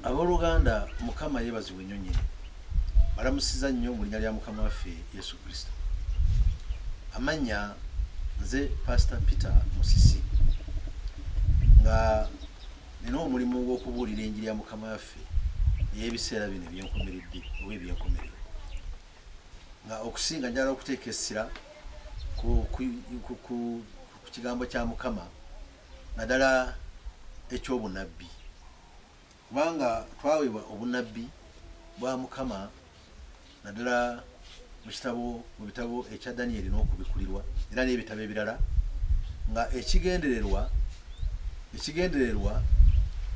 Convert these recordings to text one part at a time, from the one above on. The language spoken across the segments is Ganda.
Abooluganda Mukama yeebazibwe nnyo nnyini. Balamusiza nnyo mu linnya lya Mukama waffe Yesu Kristo. Amannya nze Pastor Peter Musisi nga nina omulimu gw'okubuulira enjiri ya Mukama waffe ey'ebiseera bino ebyenkomeredde oba ebyenkomerero, nga okusinga njagala okuteeka essira ku kigambo kya Mukama naddala eky'obunabbi, kubanga twaweebwa obunabbi bwa Mukama naddala mu bitabo ekya Daniel n'okubikulirwa era n'ebitabo ebirala, nga ekigendererwa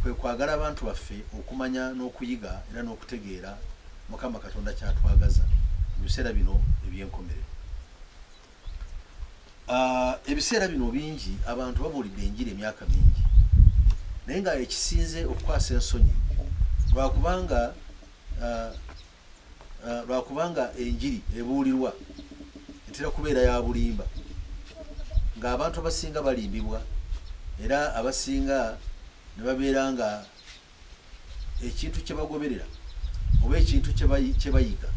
kwe kwagala abantu baffe okumanya n'okuyiga era n'okutegeera Mukama Katonda kyatwagaza mu biseera bino eby'enkomerero. Ebiseera bino bingi abantu babuulidde enjiri emyaka mingi, naye nga ekisinze okukwasa ensonyi lwakubanga enjiri ebuulirwa etera kubeera ya bulimba, ng'abantu abasinga balimbibwa era abasinga ne babeera nga ekintu kye bagoberera oba ekintu kye bayiga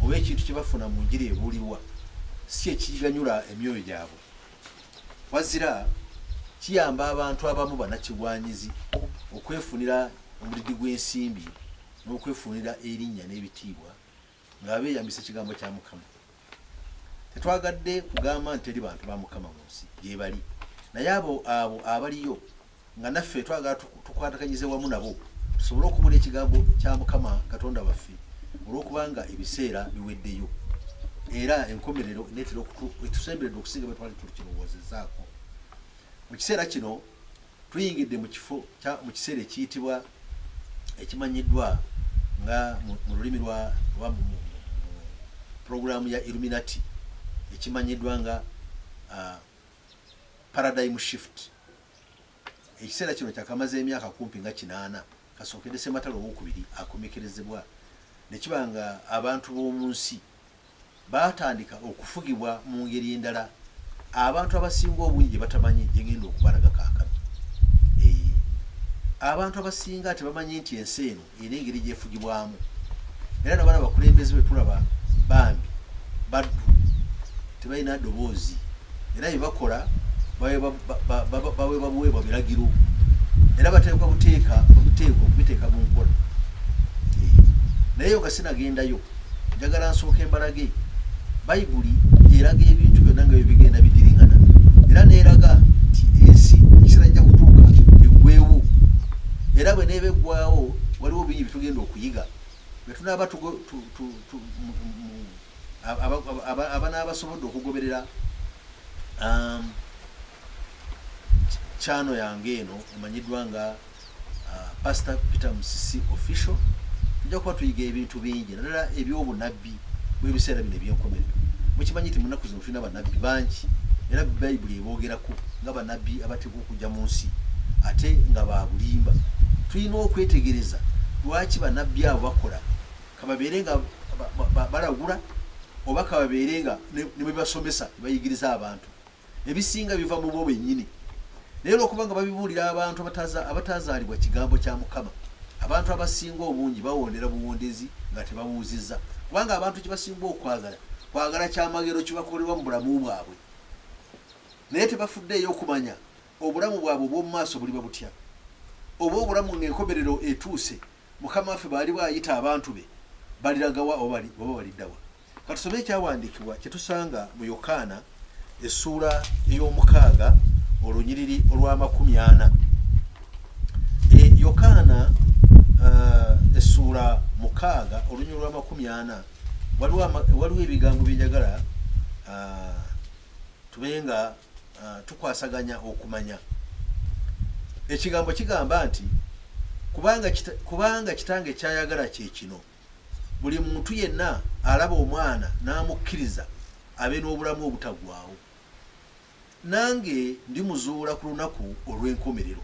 oba ekintu kye bafuna mu njiri ebuulirwa si ekiganyula emyoyo gyabwe, wazira kiyamba abantu abamu bannakigwanyizi okwefunira omulidi gw'ensimbi n'okwefunira erinnya n'ebitiibwa nga beeyambisa ekigambo kya Mukama. Tetwagadde kugamba nti eri bantu ba Mukama mu nsi gye bali, naye abo abaliyo nga naffe twagala tukwatakanyize wamu nabo tusobole okubula ekigambo kya Mukama Katonda waffe, olw'okubanga ebiseera biweddeyo era enkomerero netera etusemberedde okusinga bwe twali tukirowoozezaako. Mu kiseera kino tuyingidde mu kiseera ekiyitibwa ekimanyiddwa nga mu lulimi lwa programu ya Illuminati ekimanyiddwa nga paradigm shift. Ekiseera kino kyakamaze emyaka kumpi nga 8 kasookedde Ssematalo owookubiri akomekerezebwa, ne kiba nga abantu b'omu nsi baatandika okufugibwa mu ngeri endala abantu abasinga obungi gye batamanyi gye ngenda okubalaga kaakano. Abantu abasinga tebamanyi nti ensi eno era engeri gyefugibwamu, era nabana abakulembeze bwe tulaba bambi baddu tebalina ddoboozi, era bye bakola baweebwa buweebwa biragiro era bateekwa okubiteeka mu nkola. Naye nga sinagendayo, njagala nsooke embalage Bayibuli eraga ebintu byonna nga bigenda bidiringana, era neeraga nti ensi ekiseera kijja kutuuka eggweewo, era bwe neeba eggwaawo waliwo bingi bitugenda okuyiga betunaaba abanaabasobodde okugoberera chano yange eno emanyiddwa nga Pastor Peter Musisi Official. Tujja kuba tuyiga ebintu bingi naddala eby'obunabbi bw'ebiseera bino eby'enkomerero. Mukimanyi nti mu nnaku zino tulina bannabbi bangi era Bayibuli eboogerako nga bannabbi abateekwa okujja mu nsi ate nga ba bulimba. Tulina okwetegereza lwaki bannabbi abo bakola, kababeere nga balagula oba kababeere nga ne bwe basomesa bayigiriza abantu. Ebisinga biva mu bo bennyini, naye olw'okubanga babibuulira abantu abatazaalibwa kigambo kya Mukama, abantu abasinga obungi bawondera buwondezi nga tebabuuzizza, kubanga abantu kye basinga kwagala kyamagero kibakolerwa mu bulamu bwabwe, naye tebafuddeeyo okumanya obulamu bwabwe obw'omu maaso buliba butya, oba obulamu ng'enkomerero etuuse Mukama waffe bw'ali bw'ayita abantu be baliragawa oba baliddawa. Katusome ekyawandiikibwa kye tusanga mu Yokaana essuula ey'omukaaga olunyiriri olw'40. Yokaana essuula 6 olunyiriri olw'40 waliwo ebigambo bye njagala tubenga tukwasaganya okumanya. Ekigambo kigamba nti kubanga kitange kyayagala kye kino, buli muntu yenna alaba omwana n'amukkiriza abe n'obulamu obutaggwaawo. Nange ndimuzuula ku lunaku olw'enkomerero.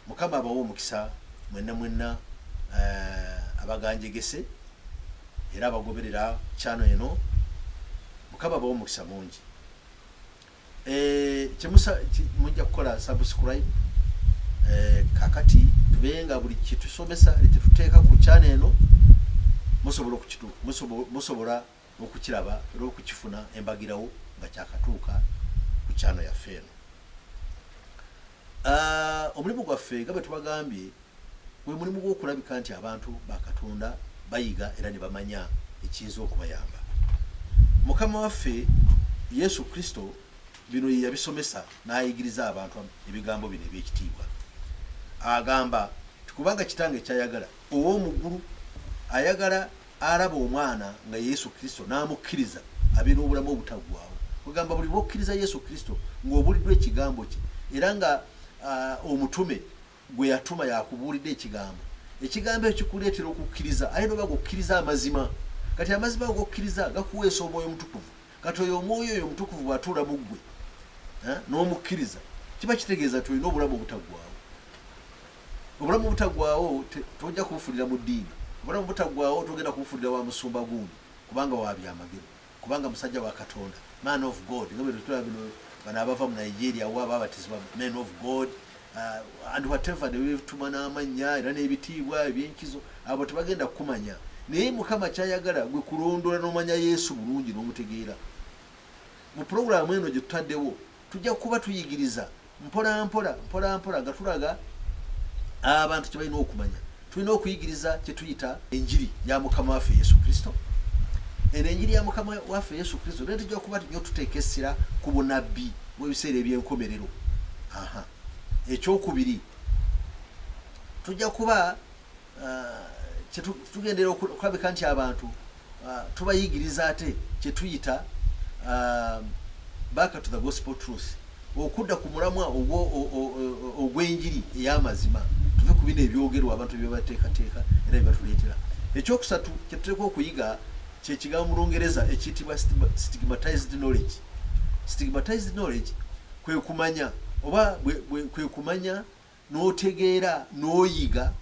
Mukama abawe omukisa mwenna abaganjegese era abagoberera chano eno. Mukama abawe omukisa mungi. Mujja kukola subscribe kakati tubenga buli kitusomesa litetuteeka ku channel eno musobola okukiraba era okukifuna embagirawo nga kyakatuuka ku channel yaffe eno. Omulimu gwaffe nga bwe tubagambye gwe mulimu gw'okulabika nti abantu ba Katonda bayiga era ne bamanya ekiyinza okubayamba. Mukama waffe Yesu Kristo bino yabisomesa n'ayigiriza abantu ebigambo bino eby'ekitiibwa. Agamba kubanga kitange kyayagala ow'omuggulu ayagala alaba omwana nga Yesu Kristo n'amukkiriza abeera obulamu obutaggwaawo. Kugamba buli bw'okkiriza Yesu Kristo ng'obuuliddwa ekigambo kye era nga omutume gwe yatuma yakubuulidde ekigambo ekyo kikuleetera okukkiriza aye noba g'okkiriza amazima. Kati amazima g'okkiriza gakuweesa omwoyo omutukuvu. Kati oyo omwoyo oyo omutukuvu bw'atuula mu ggwe n'omukkiriza kiba kitegeeza nti olina obulamu obutaggwaawo. Obulamu obutaggwaawo tojja kubufulira mu ddiini. Obulamu obutaggwaawo togenda kubufulira wa musumba gundi kubanga wa byamagero, kubanga musajja wa Katonda, man of God. Nga bwe tutula bino bano abava mu Nigeria wa babatizibwa man of God, and whatever nebetuma n'amannya era n'ebitiibwa ebyenkizo abo tebagenda kukumanya. Naye Mukama kyayagala gwe kulondola n'omanya Yesu bulungi n'omutegeera. Mu programu eno gye tutaddewo tujja kuba tuyigiriza mpola mpola nga tulaga abantu kye balina okumanya. Tulina okuyigiriza kye tuyita enjiri ya Mukama waffe Yesu Kristo. Eno enjiri ya Mukama waffe Yesu Kristo naye tujja kuba nyo tuteekesera ku bunabbi bw'ebiseera eby'enkomerero. Ekyokubiri tujja kuba tugendera okulabika nti abantu tubayigiriza ate kye tuyita back to the gospel truth, okudda ku mulamwa ogw'enjiri ey'amazima. Tuve ku bino ebyogerwa abantu bye bateekateeka era bye batuleetera. Ekyokusatu kye tuteekwa okuyiga kye kigambo mu Lungereza ekiyitibwa stigmatized knowledge. Stigmatized knowledge kwe kumanya oba kwe kumanya n'otegeera n'oyiga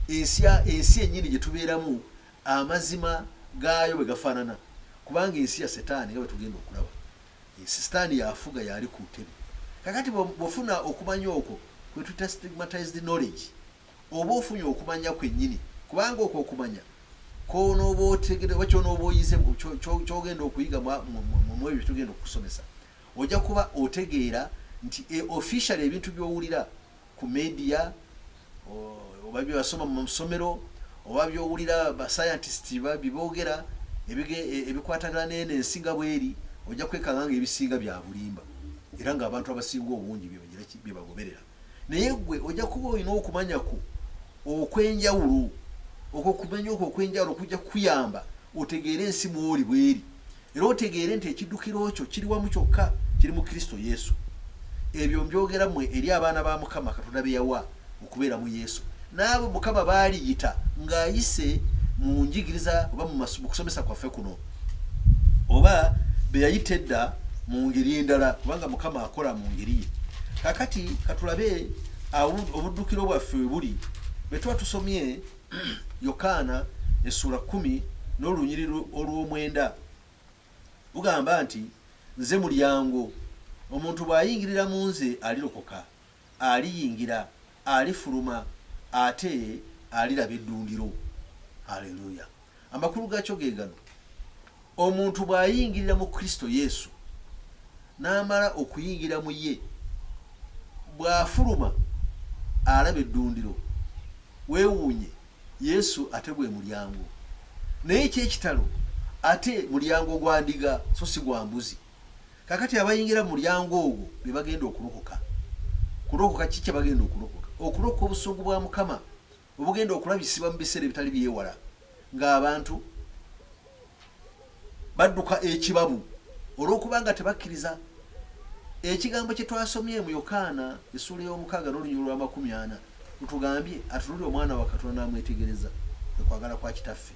ensi ennyini gye tubeeramu amazima gaayo bwe gafaanana. Kubanga ensi ya Setaani nga bwe tugenda okulaba, Setaani yafuga yali ku ntebe. Kakati bw'ofuna okumanya okwo kwe tuyita stigmatized knowledge, oba ofunye okumanya kwennyini, kubanga okwo okumanya kw'onooba otegere oba ky'onooba oyize ky'ogenda okuyiga mu ebyo tugenda okusomesa, ojja kuba otegeera nti official ebintu by'owulira ku media oba by'osoma mu masomero oba by'owulira ba scientist biboogera ebikwatagana n'eno ensi nga bw'eri, ojja kwekanga nga ebisinga bya bulimba era ng'abantu abasinga obungi bye bagoberera. Naye gwe ojja kuba olina okumanyako okwenjawulo. Okwo kumanya okwo okwenjawulo kujja kuyamba otegeere ensi mw'oli bw'eri era otegeere nti ekiddukiro kyo kiri wamu kyokka, kiri mu Kristo Yesu. Ebyo mbyogera mmwe eri abaana ba Mukama Katonda be yawa okubeera mu Yesu. N'abo Mukama baaliyita ng'ayise mu njigiriza oba mu kusomesa kwaffe kuno, oba be yayita edda mu ngeri endala, kubanga Mukama akola mu ngeri ye. Kakati katulabe obuddukiro bwaffe we buli bwe tuba tusomye Yokaana essula 10 n'olunyiriri olw'omwenda. Ugamba nti nze mulyango, omuntu bw'ayingirira mu nze alirokoka, aliyingira, alifuluma, ate aliraba eddundiro. Haleluya. Amakulu gaakyo ge gano. Omuntu bw'ayingirira mu Kristo Yesu n'amala okuyingira mu ye, bw'afuluma alaba eddundiro. Weewuunye, Yesu ate gwe mulyango. Naye eky'ekitalo ate mulyango gwa ndiga so si gwa mbuzi. Kakati abayingira mu mulyango ogwo be bagenda okulokoka. Kulokoka ki kye bagenda okulokoka? Okulokoka obusungu bwa Mukama obugenda okulabisibwa mu biseera ebitali byewala ng'abantu badduka ekibabu olw'okubanga tebakkiriza ekigambo kye twasomye mu Yokaana essula y'omukaaga n'olunyiriri lwa 40 lutugambye atulule omwana wa Katonda n'amwetegereza okwagala kwa kitaffe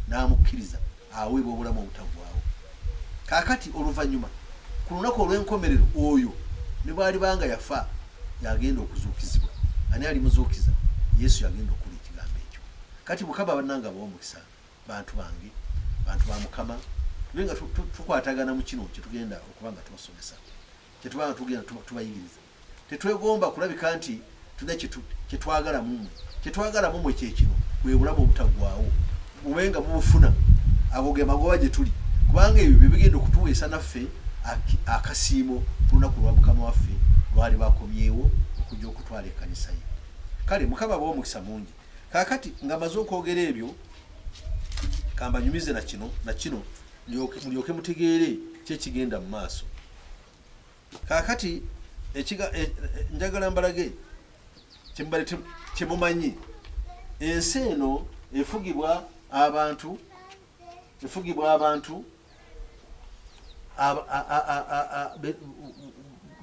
n'amukkiriza aweebwa obulamu obutaggwaawo. Kaakati oluvannyuma ku lunaku olw'enkomerero oyo ne bw'alibanga yafa yagenda okuzuukizibwa. Ani alimuzuukiza? Yesu yagenda okukola ekigambo ekyo. Kati Mukama bannanga b'omukisa, bantu bange, bantu ba Mukama, tubenga tukwatagana mu kino kye tugenda okuba nga tubasomesa, kye tuba tugenda tubayigiriza. Tetwegomba kulabika nti tuna kitwagala mumwe kyekino bwe bulamu obutagwawo ubenga mubufuna agoge magoba gye tuli kubanga ebyo bigenda okutuweesa naffe akasiimo lunaku lwa mukama waffe lwali bakomyewo okujja okutwala ekkanisa ye kale mukama b'omukisa mungi kaakati nga maze okwogera ebyo kambanyumize na kino mulyoke mutegeere kyekigenda mu maaso kaakati njagala mbalage kyemumanyi ensi eno efugibwa abantu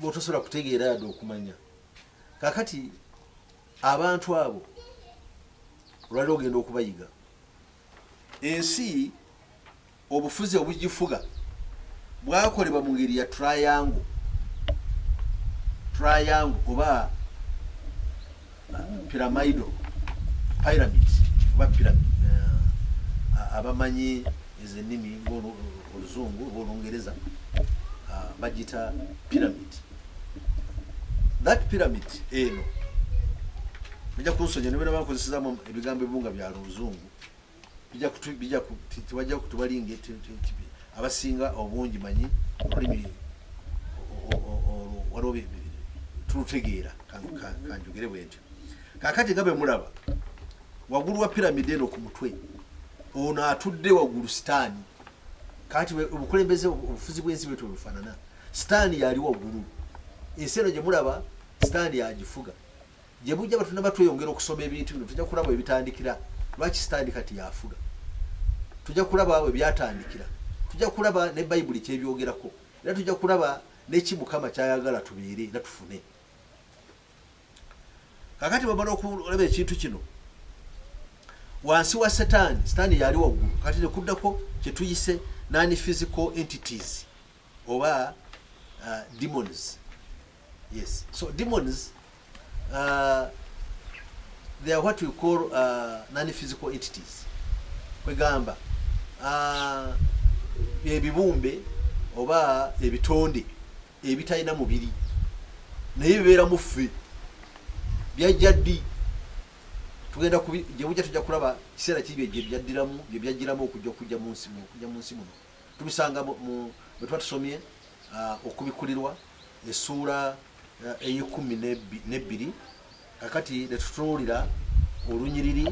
botosobola kutegeera yadde okumanya kakati abantu abo olwali ogenda okubayiga ensi obufuzi obugifuga bwakolebwa mu ngeri ya triangle oba pyramid oba pyramid abamanyi ezennimi ng'oluzungu oba olungereza bagita pyramid. That pyramid eno bijja kunsonya ne bwe bakozesezaamu ebigambo ebibunga bya luzungu tewajja kutubalinga abasinga obungi manyi olulimi waliwo tulutegeera kanjogere bwentyo kakati nga bwe mulaba waggulu wa piramidi eno ku mutwe ono atudde waggulu sitaani kati obukulembeze obufuzi bw'ensi bwetu bufaanana sitaani yali waggulu ensi eno gye mulaba sitaani yagifuga gye bujja batuna batweyongera okusoma ebintu bino tujja kulaba ebitandikira lwaki sitaani kati yafuga tujja kulaba we byatandikira tujja kulaba ne bayibuli kyebyogerako era tujja kulaba neki mukama kyayagala tubeere era tufune kakati bamala okulaba ekintu kino wansi wa sitaani yali waggulu kati nekuddako kyetuyise non-physical entities oba demons. Yes, so demons they are what we call non-physical entities kwegamba ebibumbe oba ebitonde ebitalina mubiri naye bibeera mu ffe byajja ddi tugenda gye bujja tujja kulaba kiseera kibi bye byajjiramu okujja mu nsi muno tubisanga bwe tuba tusomye okubikulirwa essuula ey'12 kakati netutunuulira olunyiriri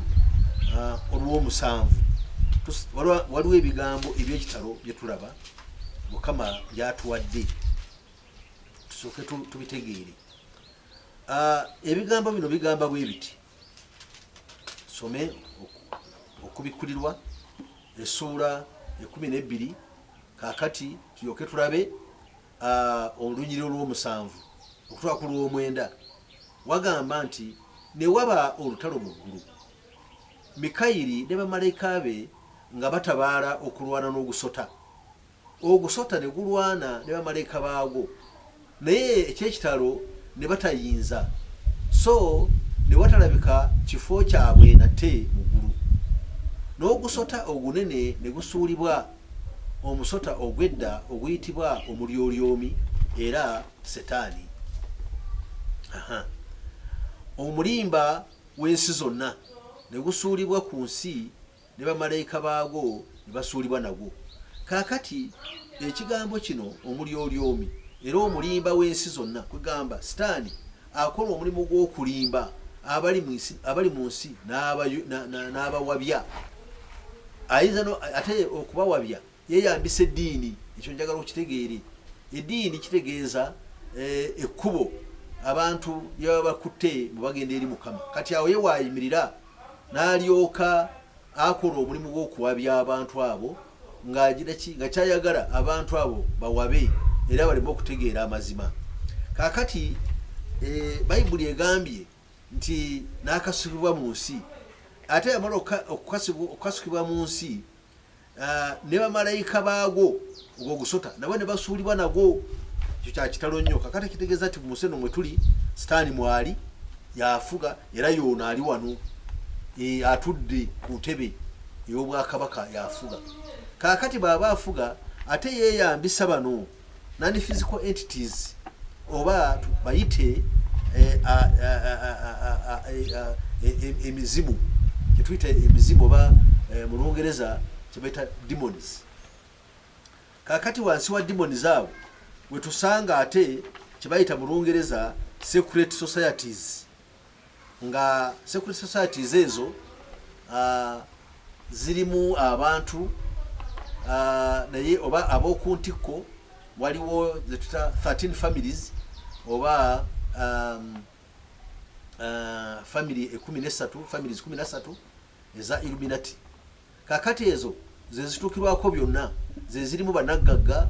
olw'omusanvu waliwo ebigambo ebyekitalo bye tulaba mukama byatuwadde tusooke tubitegeere ebigambo bino bigamba bwe biti some okubikulirwa essuula 12 kakati tulyoke tulabe olunyiriri olw'omusanvu okutwala ku lw'omwenda wagamba nti ne waba olutalo mu ggulu Mikayiri ne bamalayika be nga batabaala okulwana n'ogusota ne gulwana ne bamalayika baagwo naye ekyekitalo ne batayinza so ne watalabika kifo kyabwe nate mu ggulu n'ogusota ogunene ne gusuulibwa omusota ogw'edda oguyitibwa omulyolyomi era setaani omulimba w'ensi zonna ne gusuulibwa ku nsi ne bamalayika baagwo ne basuulibwa nagwo kaakati ekigambo kino omulyolyomi era omulimba w'ensi zonna kwegamba sitaani akola omulimu gw'okulimba abali mu nsi n'abawabya ayinza ate okubawabya yeyambisa eddiini ekyo njagala okitegeere eddiini kitegeeza ekkubo abantu lyebaba bakutte bwe bagenda eri mukama kati awo ye waayimirira n'alyoka akola omulimu gw'okuwabya abantu abo nga kyayagala abantu abo bawabe era baleme okutegeera amazima kaakati bayibuli egambye nti n'akasukibwa mu nsi ate yamala okukasukibwa mu nsi ne bamalayika baagwo ogw'ogusota nabo ne basuulibwa nagwo ekyo kyakitalo nnyo kakati kitegeeza nti mu nsi eno mwe tuli sitaani mwali yafuga era yoona ali wano atudde ku ntebe ey'obwakabaka yafuga kaakati bw'aba afuga ate yeeyambisa bano non-physical entities oba bayite emizimu kyetuyita emizimu oba mu Lungereza kyebayita demons. Kakati wansi wa demons abo wetusanga ate kyebayita mu Lungereza secret societies, nga secret societies ezo zirimu abantu naye oba abokuntikko waliwo zetuta 13 families oba family 13 families 13 eza Illuminati. Kakati ezo zezitukirwako byonna zezirimu banaggaga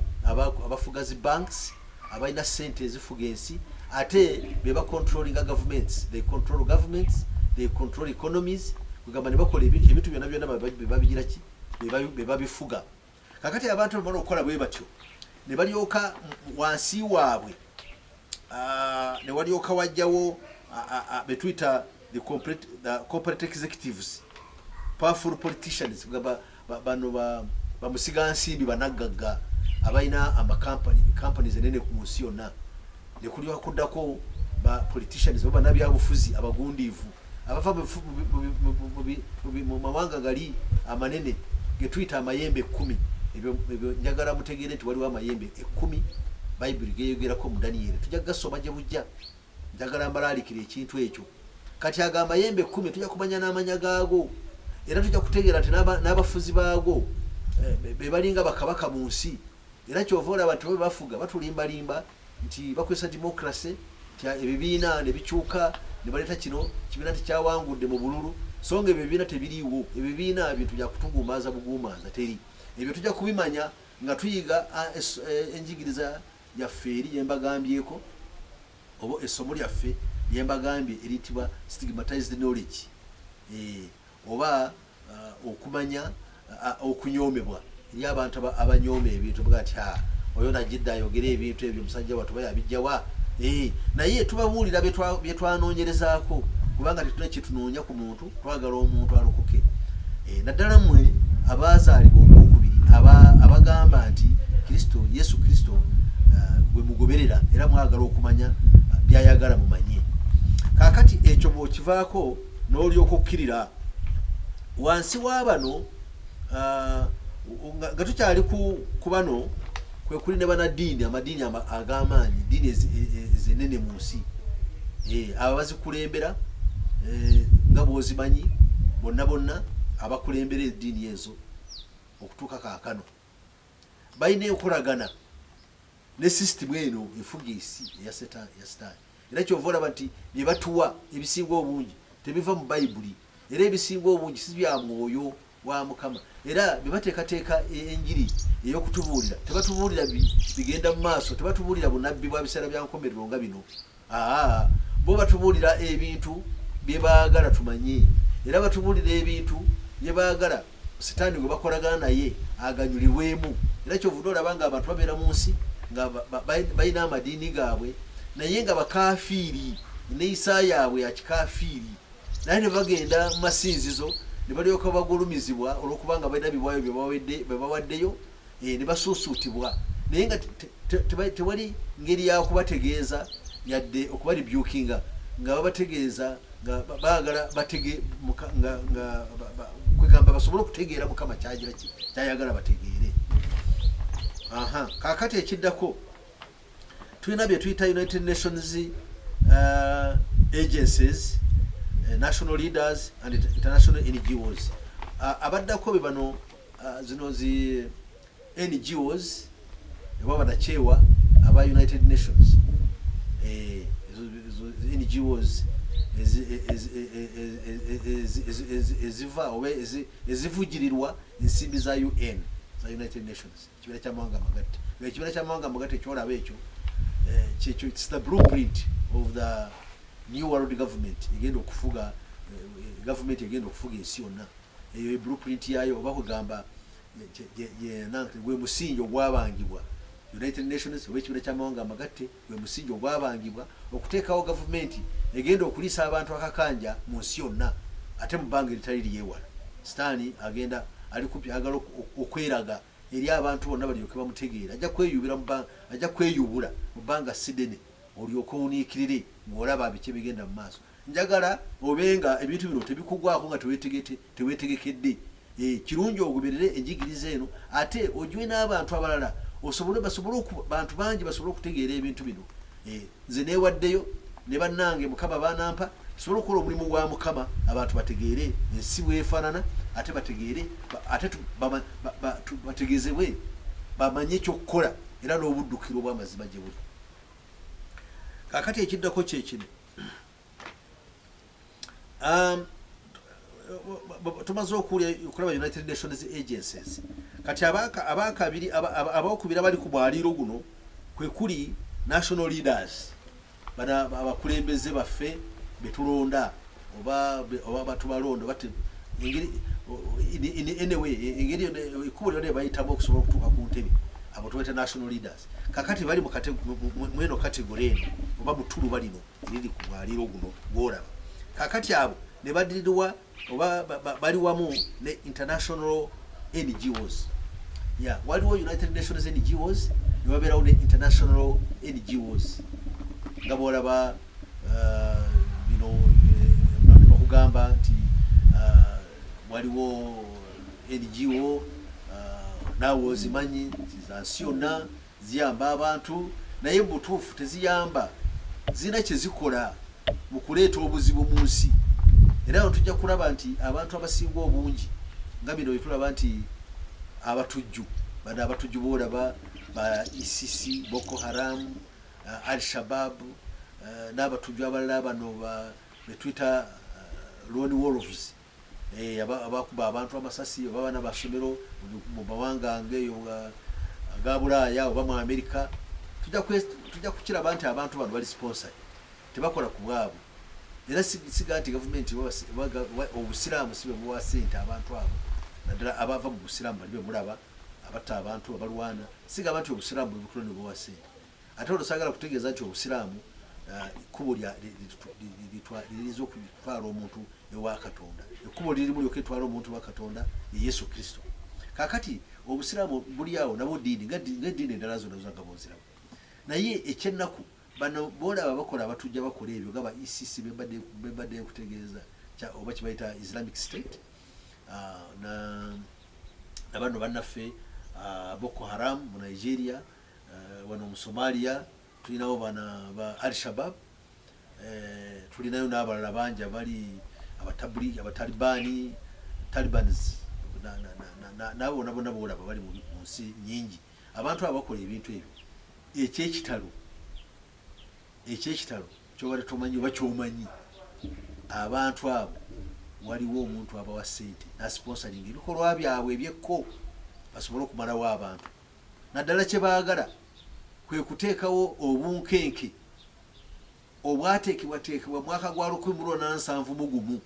abafuga zi banks abalina sente ezifuga ensi ate beba controlling governments. They control governments, they control economies, kugamba ne bakola ebintu byonna byonna bebabigira ki bebabifuga. Kakati abantu bamala okukola bwe batyo ne balyoka wansi waabwe ne walyoka wajjawo betwita the corporate executives, powerful politicians, bano bamusiga nsimbi banaggaga abalina companies enene ku nsi yonna. Ne kulyoka kuddako ba politicians oba nabyabufuzi abagundiivu abava mu mawanga gali amanene getuyita amayembe 10. Ebyo njagala mutegeere nti waliwo amayembe 10 Bible geyogerako mu Daniel. Tujja gasoma gye bujja, njagala mbalalikira ekintu ekyo. Kati aga amayembe 10 tujja kumanya n'amanya gaago era tujja kutegeera nti n'abafuzi baago bebalinga bakabaka mu nsi. Era kyova abantu bafuga batulimbalimba nti bakwesa democracy, nti ebibiina ne bikyuka ne baleta kino kibiina tekyawangudde mu bululu. Songa ebibiina tebiriiwo, ebibiina bintu bya kutungumaza bugumaza teri. Ebyo tujja kubimanya nga tuyiga enjigiriza yaffe eri yembagambyeko obo essomo lyaffe yembagambye eritibwa stigmatized knowledge, oba okumanya okunyomebwa eri abantu abanyome ebintu bwati oyo najidda ayogera ebintu ebyo musajja watu bayabijjawa. Naye tubabuulira byetwanoonyerezaako kubanga tetuna kyetunoonya ku muntu, twagala omuntu alokoke. Naddala mmwe abazaalibwa omwokubiri abagamba nti Yesu Kristo gwe mugoberera era mwagala okumanya byayagala mumanye. Kakati ekyo bw'okivaako n'olyoka okkirira wansi wa bano nga tukyali ku bano kwe kuli ne banaddiini, amadiini ag'amaanyi, diini ezenene mu nsi, abo bazikulembera nga bw'ozimanyi bonna abakulembera eddiini ezo okutuuka kaakano balina enkolagana ne system eno efuga ensi eya Setaani. Era kyova olaba nti bye batuwa ebisinga obungi tebiva mu Bayibuli, era ebisinga obungi si bya mwoyo wa Mukama. Era bye bateekateeka enjiri ey'okutubuulira tebatubuulira bigenda mu maaso, tebatubuulira bunabbi bwa biseera bya nkomerero nga bino. Bo batubuulira ebintu bye baagala tumanye, era batubuulira ebintu bye baagala Setaani gwe bakolagana naye aganyulirwemu. Era kyova olaba nga abantu babeera mu nsi nga balina amadiini gaabwe naye nga bakafiiri, neeyisa yaabwe ya kikafiiri, naye ne bagenda mu masinzizo ne balyoka bagulumizibwa olw'okubanga balina biwaayo bye bawaddeyo, ne basuusuutibwa. Naye nga tewali ngeri ya kubategeeza yadde okubalibyukinga nga babategeeza nga baagala kwegamba basobole okutegeera Mukama kyayagala bategeere. Kakati ekiddako tulina bye tuyita United Nations agencies, national leaders and international NGOs. Abaddako be bano zino zi NGOs eba badachewa aba United Nations, NGOs eziva oba ezivugirirwa ensimbi za UN za United Nations, kibiina ky'amawanga amagatte. Ekibiina ky'amawanga amagatte kyolaba ekyo it's the blueprint of the new world government egenda okufuga government egenda okufuga ensi yonna. Eyo blueprint yayo oba kugamba gwe musingi ogwabangibwa United Nations oba ekibiina ky'amawanga amagatte gwe musingi ogwabangibwa okuteekawo government egenda okuliisa abantu akakanja mu nsi yonna ate mu bbanga eritali lyewala. Setaani agenda alikupi agala okweraga eri abantu bonna balyoke bamutegeera, ajja kweyubula mu bbanga sidene olyoka owuniikirire ng'olaba biki bigenda mu maaso. Njagala obenga ebintu bino tebikugwako nga teweetegekedde. Kirungi ogoberere enjigiriza eno ate ojwe n'abantu abalala bantu bangi basobole okutegeera ebintu bino. Nze neewaddeyo ne bannange Mukama baanampa tusobole okukola omulimu gwa Mukama, abantu bategeere ensi bwefaanana, ate bategeere ate bategeezebwe bamanye ekyokukola era n'obuddukiro bw'amazima gye buli. Kaakati ekiddako kyekino, tumaze okulaba United Nations agencies. Kati abakubiri abali ku mwaliiro guno kwe kuli national leaders, bana abakulembeze baffe betulonda oba batubalonda bati anyway engeri ekubo lyonna bayitamu okusobola okutuuka ku ntebe, abo tubayita national leaders. Kakati bali mweno kategori eno oba mutulu balino eriri ku mwaliiro guno gwolaba. Kakati abo ne baddirirwa oba bali wamu ne international NGOs. Waliwo United Nations NGOs ne wabeerawo ne international NGOs. Nga bwolaba bino bakugamba nti waliwo NGO naawe ozimanyi za nsi yonna ziyamba abantu, naye butuufu teziyamba, zina kye zikola mu kuleeta obuzibu mu nsi. Era tujja kulaba nti abantu abasinga obungi nga bino betulaba nti abatujju, bano abatujju boolaba ba ISIS, Boko Haram, Al-Shabaab, n'abatujju abalala bano betwita lone wolves, abakuba abantu amasasi oba abaana basomero mu mawanga ngeyo aga Bulaaya oba mu Amerika. Tujja kukiraba nti abantu bano bali sponsored, tebakola ku bwabwe. Era siga nti gavumenti obusiraamu sibe buwa ssente abantu abo, naddala abava mu busiraamu bali bemulaba abatta abantu abalwana, sigamba nti obusiraamu bwe butulo ne buwa ssente. Ate olwosagala kutegeeza nti obusiraamu ekkubo liriza okutwala omuntu ewa Katonda, ekkubo lirimu lyoka etwala omuntu ewa Katonda ye Yesu Kristo. Kaakati obusiraamu buli awo nabwo ddiini ng'eddiini endala zonna zonna boziramu, naye ekyennaku bano boolaba bakola abatujja bakola ebyo nga ba ISIS bebadde kutegeeza oba kibayita Islamic State, nabano bannaffe Boko Haram mu Nigeria, wano mu Somalia tulinawo bana ba Al-Shabaab, tulinayo n'abalala bangi abali Talibans nabo bonna boolaba bali mu nsi nyingi. Abantu abakola ebintu ebyo, ekyekitalo kyobale tomanyi oba kyomanyi, abantu abo waliwo omuntu abawa ssente n'asponsoring ebikolwa byabwe ebyekko basobole okumalawo abantu. Naddala kye baagala kwe kuteekawo obunkenke obwateekebwateekebwa mwaka gwa 1971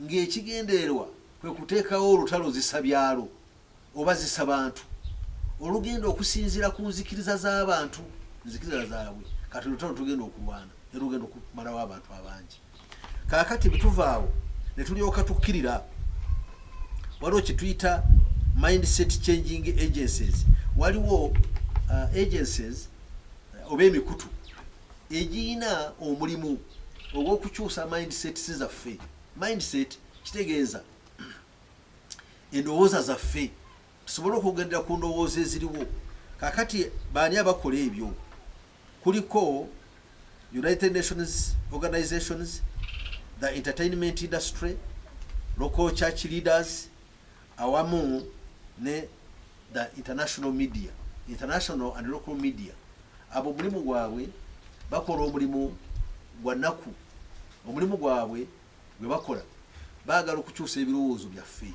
ng'ekigendererwa kwe kuteekawo olutalo zisabyalo oba zisabantu olugenda okusinziira ku nzikiriza z'abantu, nzikiriza zaabwe. Kati olutalo tugenda okulwana era lugenda okumalawo abantu abangi. Kaakati bituvaawo ne tulyoka tukkirira waliwo kye tuyita mindset changing agencies. Waliwo agencies oba emikutu egiyina omulimu ogw'okukyusa mindset zaffe. Mindset kitegeeza endowooza zaffe, tusobole okugendera ku ndowooza eziriwo. Kaakati baani abakola ebyo? Kuliko United Nations organizations, the entertainment industry, local church leaders, awamu ne the international media, international and local media. Abo mulimu gwabwe bakola omulimu gwa nnaku. Omulimu gwabwe gwe bakola baagala okukyusa ebirowoozo byaffe.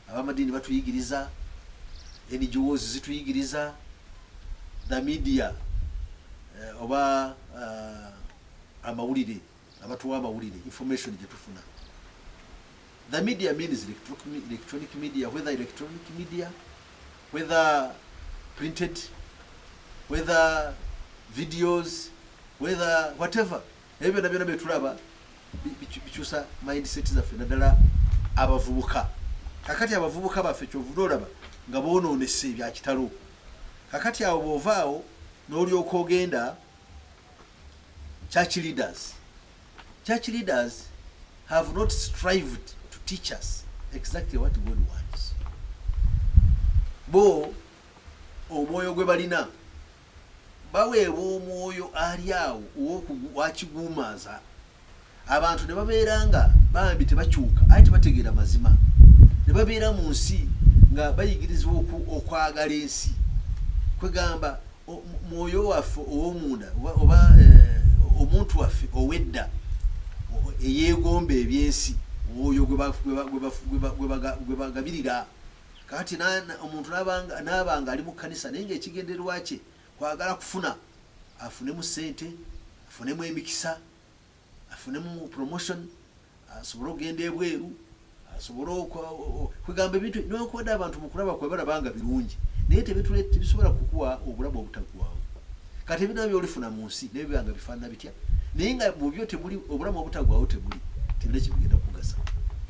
Abamadiini batuyigiriza, NGOs zituyigiriza, the media oba amawulire, abatuwa amawulire, information gye tufuna. The media means electronic media, whether electronic media, whether printed, whether videos, whether whatever. Ebyo nabyo betulaba bikyusa mindset zaffe, naddala abavubuka. Kakati abavubuka baffe kyovuga olaba nga boonoonese ebya kitalo. Kakati abo boovaawo n'olyoka ogenda church leaders have not strived to teach us exactly what God wants. Bo omwoyo gwe balina baweebwa omwoyo ali awo wakigumaza abantu ne babeera nga bambi tebakyuka ate tebategeera mazima, ne babeera mu nsi nga bayigirizibwa okwagala ensi, kwegamba mwoyo waffe ow'omunda oba omuntu waffe ow'edda eyeegomba ebyensi, oyo gwe bagabirira. Kati omuntu n'abanga ali mu kkanisa naye ng'ekigendererwa kye kwagala kufuna, afunemu ssente, afunemu emikisa, afunemu promotion, asobole okugenda ebweru, asobole kwegamba ebintu n'okwedda abantu mu kulaba kwe balabanga birungi naye tebisobola kukuwa obulamu obutaggwaawo. Kati ebintu by'olifuna mu nsi naye bibanga bifaanana bitya, naye nga mu byo tebuli obulamu obutaggwaawo tebina kye bigenda kugasa,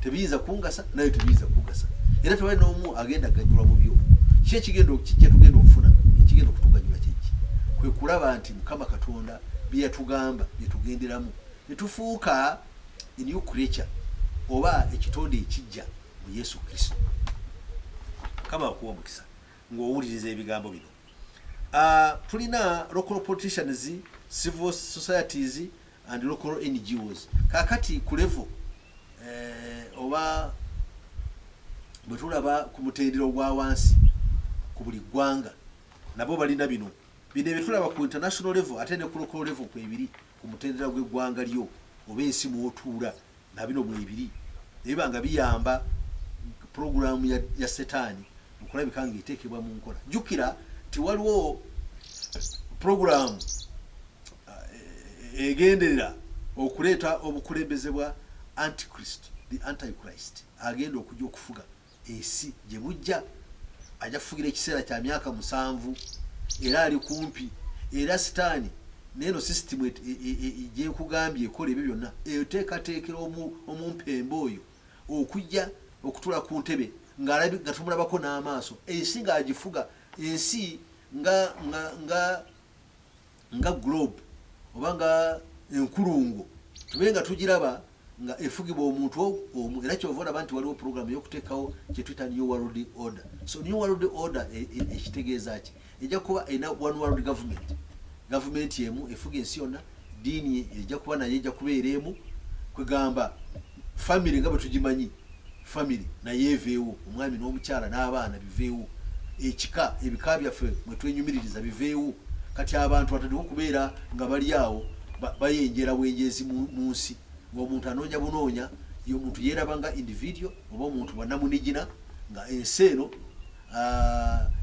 tebiyinza kungasa naye tebiyinza kugasa, era tewali n'omu agenda aganyulwa mu byo. Ki ekigenda tugenda okufuna ekigenda okutuganyula kyeki? Kwe kulaba nti Mukama Katonda bye yatugamba bye tugenderamu ne tufuuka a new creature oba ekitonde ekijja mu Yesu Kristo. Kama akuwa mukisa ng'owuliriza ebigambo bino. Tulina local politicians, civil societies and local NGOs. Kakati ku level oba bwe tulaba ku mutendera ogwa wansi ku buli ggwanga nabo balina bino bye tulaba ku international level ate ne ku local level ku ebiri ku mutendera gw'eggwanga lyo oba ensi mw'otuula na bino mwebiri ebanga biyamba programu ya setaani okulabika ng'eteekebwa mu nkola. Jjukira ti waliwo programu egenderera okuleeta obukulembeze bwa the antichrist agenda okujja okufuga ensi gye bujja, ajja kufugira ekiseera kya myaka 7 era ali kumpi, era sitaani neno system gyekugambye ekola ebyo byonna eteekateekera omumpembe oyo okujja okutula ku ntebe nga tumulabako n'amaaso, ensi ng'agifuga, ensi nga globe oba nga enkulungo tube nga tugiraba nga efugibwa omuntu omu, era kyova olaba nti waliwo programu y'okuteekawo kye tuyita New World Order. So New World Order ekitegeeza ki? Ejja kuba ena one world government, gavumenti emu efuga ensi yonna, diini ejja kuba naye ejja kubeera emu, kwegamba family nga bwe tugimanyi, family naye eveewo, omwami n'omukyala n'abaana biveewo, ebika byaffe mwe twenyumiririza biveewo. Kati abantu batandika okubeera nga bali awo bayenjera bwenjezi mu nsi, ng'omuntu anoonya bunoonya, ye omuntu yeeraba nga individual oba omuntu bannamunigina, nga ensi eno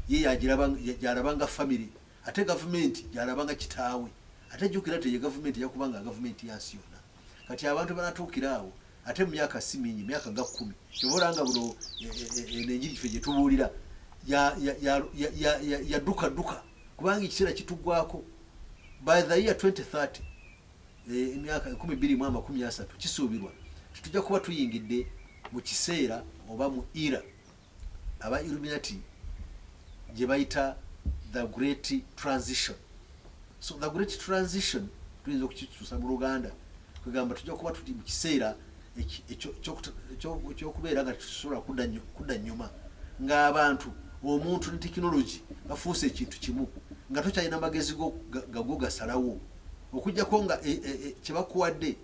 ye gy'alaba nga family, ate gavumenti gy'alaba nga kitaawe. Ate jjukira te ye gavumenti ejja kuba nga gavumenti yansi yonna. Kati abantu banatuukira awo ate mu myaka si mingi, myaka nga 10, kyobola nga buno enjiri giffe gye tubuulira yadduka kubanga ekiseera kituggwako. By the year 2030 emyaka 2030 kisuubirwa tujja kuba tuyingidde mu kiseera oba mu era aba Illuminati gye bayita the great transition. So the great transition tuyinza okukituusa mu Luganda kwegamba tujja kuba tuli mu kiseera ekyokubeera nga tusobola kudda nnyuma, ng'abantu omuntu ne tekinologi bafuuse ekintu kimu, nga tokyalina amagezi gago gasalawo okujjako nga kye bakuwadde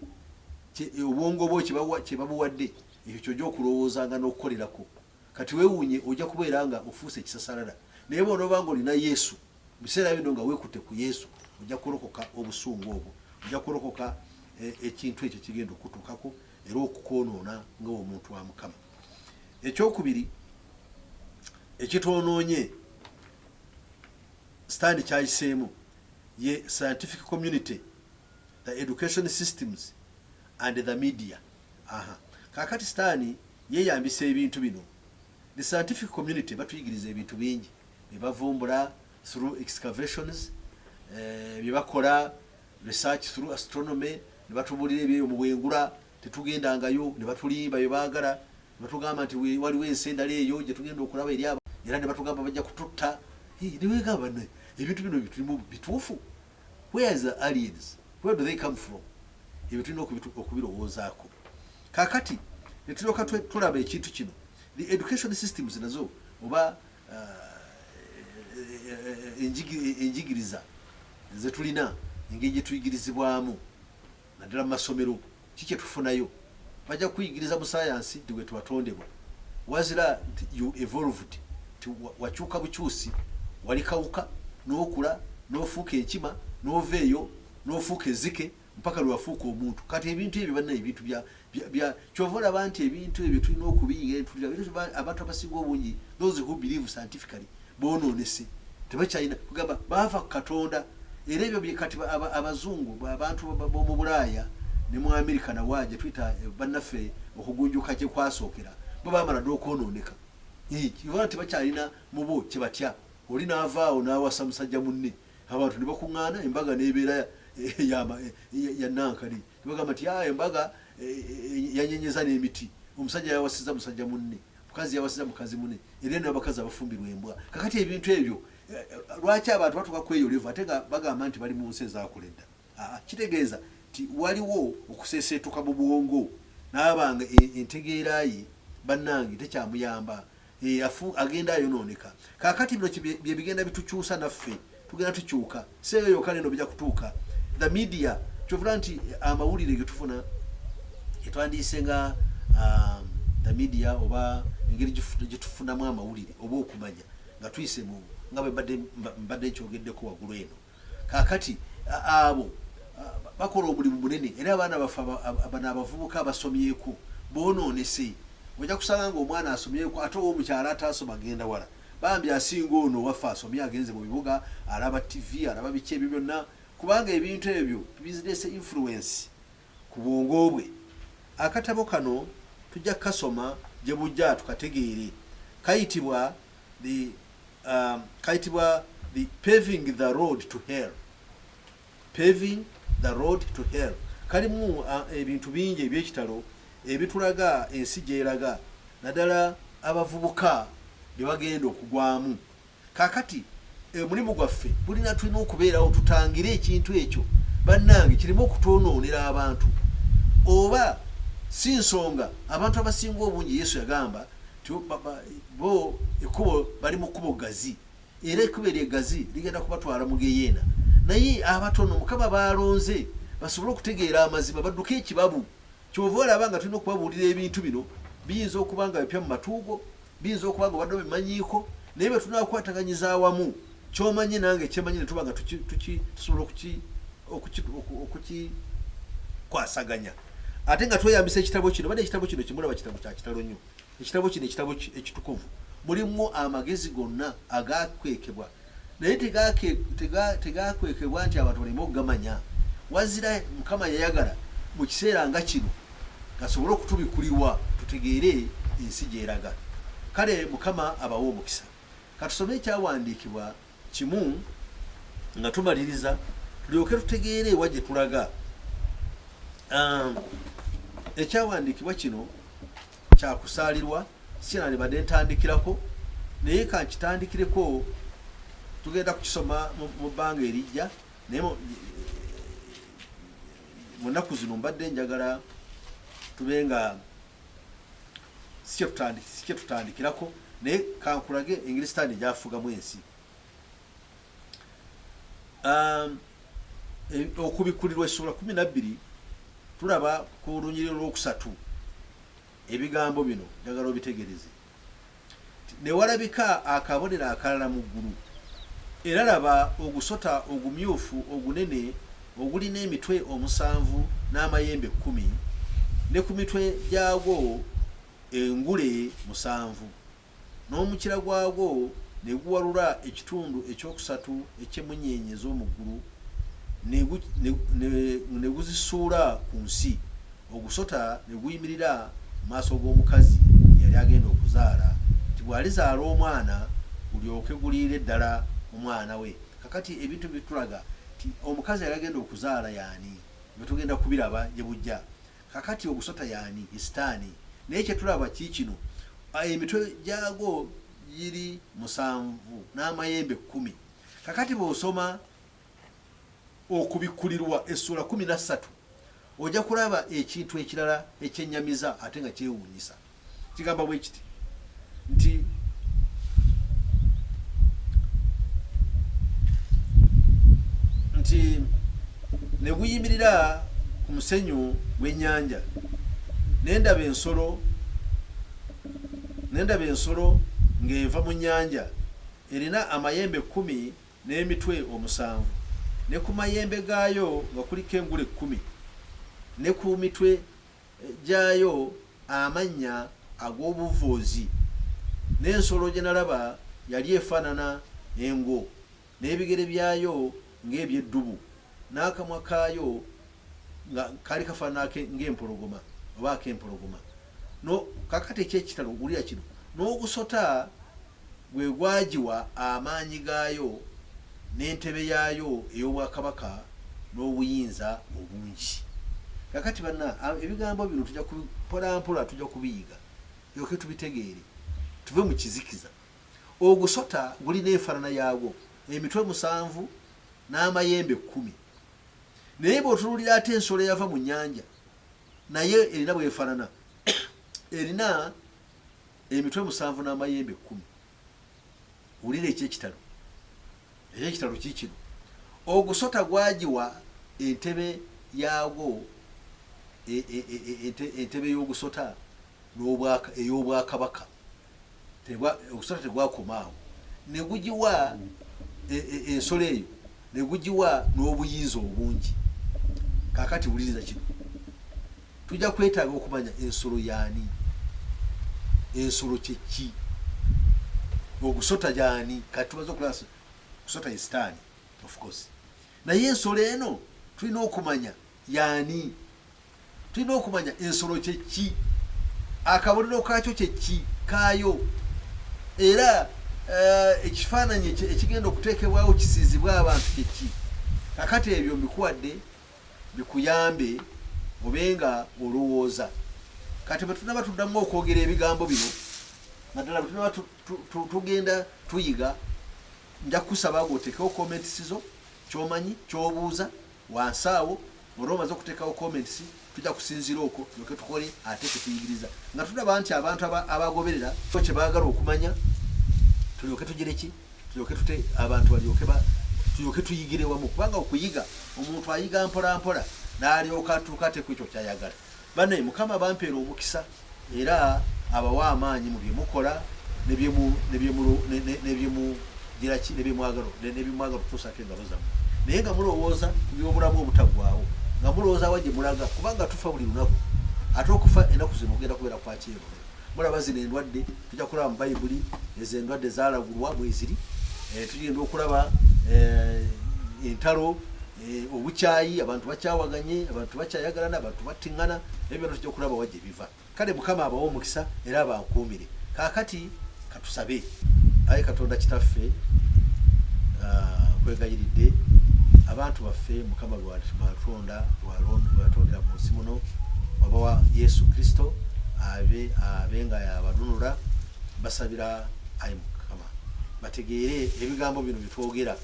obwongo bwo kye babuwadde ekyo kyojja okulowoozanga n'okukolerako. Kati weewuunye ojja kubeera nga ofuuse ekisasalala, naye bw'onooba nga olina Yesu mu biseera bino nga weekutte ku Yesu ojja kulokoka obusungu obwo, ojja kulokoka ekintu ekyo kigenda okutuukako era okukoonoona ng'omuntu wa Mukama. Ekyokubiri ekitwonoonye Sitaani kyayiseemu ye scientific community, the education systems and the media. Kakati Sitaani yeeyambisa ebintu bino. The scientific community batuyigiriza ebintu bingi bye bavumbula through excavations, bye bakola research through astronomy, ne batubuulira ebyo mu bwengula tetugendangayo, ne batulimba bye baagala, ne batugamba nti waliwo ensi endala eyo gye tugenda okulaba eri abo, era ne batugamba bajja kututta. Ne weegamba ebintu bino bitulimu bituufu. Where is the aliens? where do they come from ebyo tulina okubirowoozaako kakati netulyoka tulaba ekintu kino the education systems nazo oba enjigiriza zetulina engeri gyetuyigirizibwamu naddala mu masomero kiki tufunayo bajja kuyigiriza mu sayansi nti bwe twatondebwa wazira you evolved wakyuka bukyusi wali kawuka n'okula n'ofuuka enkima n'oveeyo n'ofuuka ezzike mpaka lwe wafuuka omuntu kati ebintu ebyo banna ebintu bya kyova olaba nti ebintu ebyo tulina okubiyiga abantu abasinga obungi those who believe scientifically bonoonese tebakyalina kugamba baava ku Katonda era ebyo kati abazungu abantu b'omu Bulaaya ne mu Amerika nawaaje twita bannaffe okugunjuka kye kwasookera bo baamala n'okwonooneka kibona tebakyalina mu bo kye batya oli n'avaawo n'awasa musajja munne abantu ne bakuŋŋaana embaga n'ebeera ya nankali tebagamba nti embaga yanyenyeza n'emiti omusajja yawasiza musajja munne mukazi yawasiza mukazi munne era n'abakazi abafumbirwa embwa kakati ebintu ebyo lwaki abantu batuka kweyoleva ate nga bagamba nti bali mu nsi ezaakuledda kitegeeza nti waliwo okuseeseetuka mu bwongo n'abanga entegeera ye bannange tekyamuyamba agenda ayonooneka kakati bino bye bigenda bitukyusa naffe tugenda tukyuka seeyo yokka neno bijja kutuuka the media kyovula nti amawulire getufuna etwandiise nga the media oba engeri gyetufunamu amawulire oba okumanya nga tuyise mu nga bwe mbadde nkyogeddeko waggulu eno kakati abo bakola omulimu munene era abaana baffe bano abavubuka abasomyeko boonoonese ojja kusanga ng'omwana asomyeko ate ow'omukyala ataasoma agenda wala bambi asinga ono waffe asomye agenze mu bibuga alaba TV alaba biki ebyo byonna kubanga ebintu ebyo business influence ku bwongo bwe akatabo kano tujja kasoma gye bujja tukategeere kayitibwa the paving the road to hell kalimu ebintu bingi ebyekitalo ebitulaga ensi gyeraga naddala abavubuka bye bagenda okugwamu kakati omulimu gwaffe bulina tulina okubeerawo tutangire ekintu ekyo bannange kireme okutwonoonera abantu oba si nsonga abantu abasinga obungi Yesu yagamba bo ekkubo bali mu kkubo gazi era ekkubo eryegazi ligenda kubatwala mu geyeena naye abatono Mukama baalonze basobole okutegeera amazima badduke ekibabu kyova olaba nga tulina okubabuulira ebintu bino biyinza okuba nga bipya mu matuugo biyinza okuba nga badde bimanyiiko naye bwe tulina okukwataganyiza awamu kyomanye nange kyemanyi ne tuba nga tusobola okukikwasaganya ate nga tweyambisa ekitabo kino badde ekitabo kino kimulaba kitabo kya kitalo nnyo ekitabo kino ekitabo ekitukuvu mulimu amagezi gonna agakwekebwa naye tegakwekebwa nti abantu baleme okugamanya wazira Mukama yayagala mu kiseera nga kino gasobole okutubikulirwa tutegeere ensi gyeraga kale Mukama abawa omukisa katusome ekyawandiikibwa kimu nga tumaliriza tulyoke tutegeere ewa gye tulaga ekyawandiikibwa kino kyakusaalirwa sinani badde ntandikirako naye kankitandikireko tugenda kukisoma mu bbanga erijja naye mu nnaku zino mbadde njagala tube nga sikye tutandikirako naye kankulage Engiristaani gyafugamu ensi okubikulirwa essula 12 tulaba ku lunyiriro lwokusatu ebigambo bino njagala obitegereze ne walabika akabonero akalala mu ggulu era laba ogusota ogumyufu ogunene ogulina emitwe 7 n'amayembe 10 ne ku mitwe gyagwo engule 7 n'omukira gwagwo ne guwalula ekitundu ekyokusatu eky'emunyenye ez'omu ggulu ne guzisuula ku nsi ogusota ne guyimirira mu maaso g'omukazi yali agenda okuzaala nti bw'alizaala omwana gulyoke guliire ddala omwana we kakati ebintu bitulaga nti omukazi yali agenda okuzaala yaani betugenda kubiraba gye bujja kakati ogusota yaani Sitaani naye kyetulaba kiikino emitwe gyago giri 7 n'amayembe 10 kakati bw'osoma okubikulirwa essula 13 ojja kulaba ekintu ekirala ekyennyamiza ate nga kyewuunyisa. Kigamba bwe kiti nti ne guyimirira ku musenyu gw'ennyanja nendaba ensolo ng'eva mu nnyanja erina amayembe 10 n'emitwe 7, ne ku mayembe gaayo nga kuliko engule 10, ne ku mitwe gyayo amannya ag'obuvoozi. N'ensolo gye nalaba yali efaanana engo, n'ebigere byayo ng'ebyeddubu, n'akamwa kaayo nga kaali kafaanana ng'empologoma oba ak'empologoma. No kakati ekyekitalo wulira kino, n'ogusota gwe gwagiwa amaanyi gaayo n'entebe yaayo ey'obwakabaka n'obuyinza obungi. Kakati banna ebigambo bino tujja mpola tujja kubiyiga yoke tubitegeere tuve mu kizikiza. Ogusota gulina enfaanana yaagwo, emitwe 7 n'amayembe 10. Naye bw'otunuulira ate ensolo eyava mu nnyanja naye erina bwefaanana erina emitwe 7 n'amayembe 10. Wulira ekyekitalo kikino, ogusota gwagiwa entebe yaagwo, entebe y'ogusota ey'obwakabaka. Ogusota tegwakomaawo, ne gugiwa ensolo eyo, ne gugiwa n'obuyinza obungi. Kaakati wuliriza kino, tujja kwetaaga okumanya ensolo yaani, ensolo kyeki, ogusota gyani. Kati tumaze okulaba ogusota ye sitaani of course, naye ensolo eno tulina okumanya yaani, tulina okumanya ensolo kyeki, akabonero kaakyo kyeki kaayo, era ekifaananyi ekigenda okuteekebwawo kisiizibwa abantu kyeki. Kakati ebyo mbikuwadde bikuyambe obenga olowooza. Kati bwe tunaba tuddamu okwogera ebigambo bino, naddala bwe tunaba tugenda tuyiga, nja kusaba oteekawo comments zo, kyomanyi kyobuuza wansi awo. Olwo omaze okuteekawo comments tujja kusinziira okwo tulyoke tukole ate tetuyigiriza nga tulaba nti abantu abagoberera kye baagala okumanya tulyoke tugire ki, tulyoke tute abantu tulyoke tuyigire wamu, kubanga okuyiga omuntu ayiga mpola n'alyoka atuuka ate ku ekyo kyayagala. Bane Mukama bampeera omukisa era abawa amaanyi mu bye mukola ne byemwagala okutuusako engalo zammwe, naye nga mulowooza ku by'obulamu obutaggwaawo, nga mulowooza wa gye mulaga, kubanga tufa buli lunaku. Ate okufa ennaku zino ogenda kubeera kwa kyerore. Mulaba zino endwadde, tujja kulaba mu Bayibuli ezo endwadde zaalagulwa bwe ziri. Tugenda okulaba entalo, obukyayi, abantu bakyawaganye, abantu bakyayagalana, abantu battiŋŋana, ebyo byonna tujja okulaba wa gye biva. Kale Mukama abawa omukisa era abankuumire. Kaakati katusabe. Ayi Katonda Kitaffe, kwegayiridde abantu baffe Mukama lwatondera mu nsi muno, wabawa Yesu Kristo abenga yabanunula. Basabira ayi Mukama bategeere ebigambo bino bitwogera,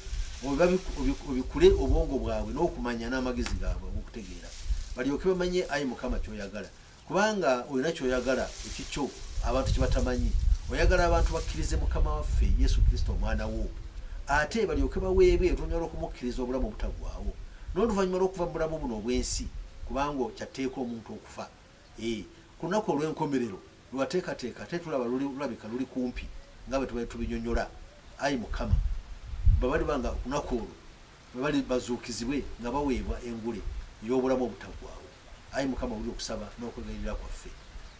obikule obwongo bwabwe n'okumanya n'amagezi gaabwe okutegeera, balyoke bamanye ayi Mukama kyoyagala, kubanga olina kyoyagala ekikyo abantu kibatamanyi. Oyagala abantu bakkirize Mukama waffe Yesu Kristo omwana wo, ate balyoke baweebwe oluvannyuma lw'okumukkiriza obulamu obutaggwaawo, n'oluvannyuma lw'okuva mu bulamu buno obw'ensi, kubanga kyatteeka omuntu okufa. Ku lunaku olw'enkomerero lwateekateeka ate tulaba lulabika luli kumpi nga bwe tubali tubinyonnyola. Ayi Mukama babali banga ku lunaku olwo bwe bali bazuukizibwe nga baweebwa engule ey'obulamu obutaggwaawo. Ayi Mukama, uli okusaba n'okwegayirira kwaffe.